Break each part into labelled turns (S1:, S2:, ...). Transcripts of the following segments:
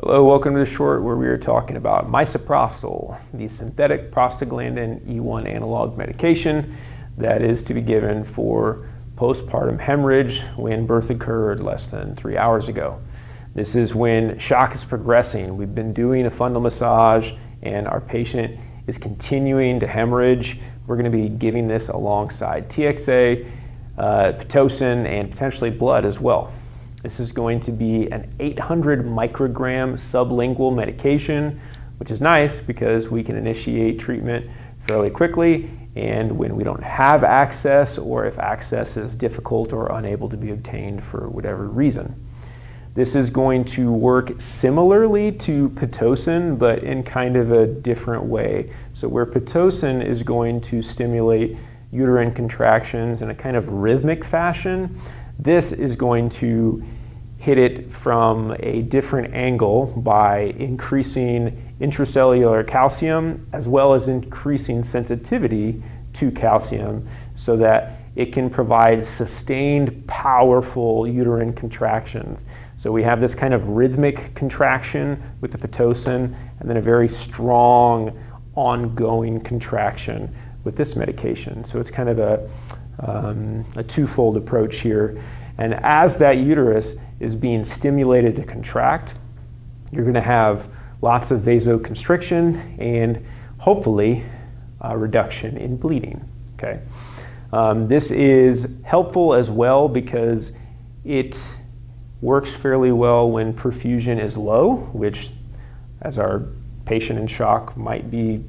S1: Hello, welcome to the short where we are talking about misoprostol, the synthetic prostaglandin E1 analog medication that is to be given for postpartum hemorrhage when birth occurred less than 3 hours ago. This is when shock is progressing. We've been doing a fundal massage and our patient is continuing to hemorrhage. We're going to be giving this alongside TXA, Pitocin, and potentially blood as well. This is going to be an 800 microgram sublingual medication, which is nice because we can initiate treatment fairly quickly, and when we don't have access or if access is difficult or unable to be obtained for whatever reason. This is going to work similarly to Pitocin, but in kind of a different way. So where Pitocin is going to stimulate uterine contractions in a kind of rhythmic fashion, this is going to hit it from a different angle by increasing intracellular calcium as well as increasing sensitivity to calcium so that it can provide sustained, powerful uterine contractions. So we have this kind of rhythmic contraction with the Pitocin and then a very strong ongoing contraction with this medication. So it's kind of a twofold approach here. And as that uterus is being stimulated to contract, you're going to have lots of vasoconstriction and hopefully a reduction in bleeding. Okay. This is helpful as well because it works fairly well when perfusion is low, which as our patient in shock might be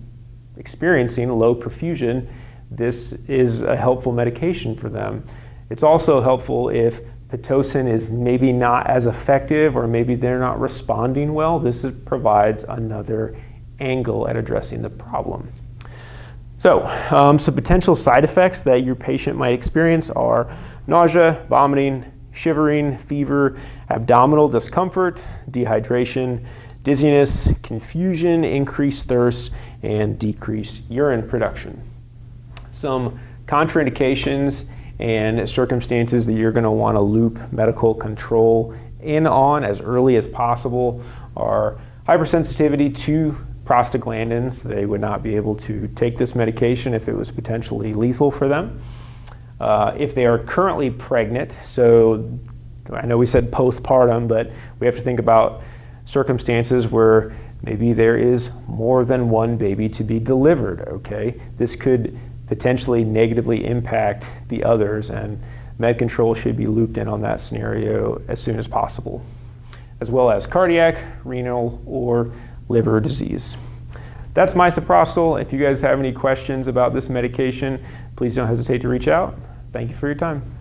S1: experiencing low perfusion, this is a helpful medication for them. It's also helpful if Pitocin is maybe not as effective or maybe they're not responding well. This provides another angle at addressing the problem. So, some potential side effects that your patient might experience are nausea, vomiting, shivering, fever, abdominal discomfort, dehydration, dizziness, confusion, increased thirst, and decreased urine production. Some contraindications and circumstances that you're going to want to loop medical control in on as early as possible are hypersensitivity to prostaglandins. They would not be able to take this medication if it was potentially lethal for them. If they are currently pregnant, so I know we said postpartum, but we have to think about circumstances where maybe there is more than one baby to be delivered, okay? This could potentially negatively impact the others, and med control should be looped in on that scenario as soon as possible, as well as cardiac, renal, or liver disease. That's misoprostol. If you guys have any questions about this medication, please don't hesitate to reach out. Thank you for your time.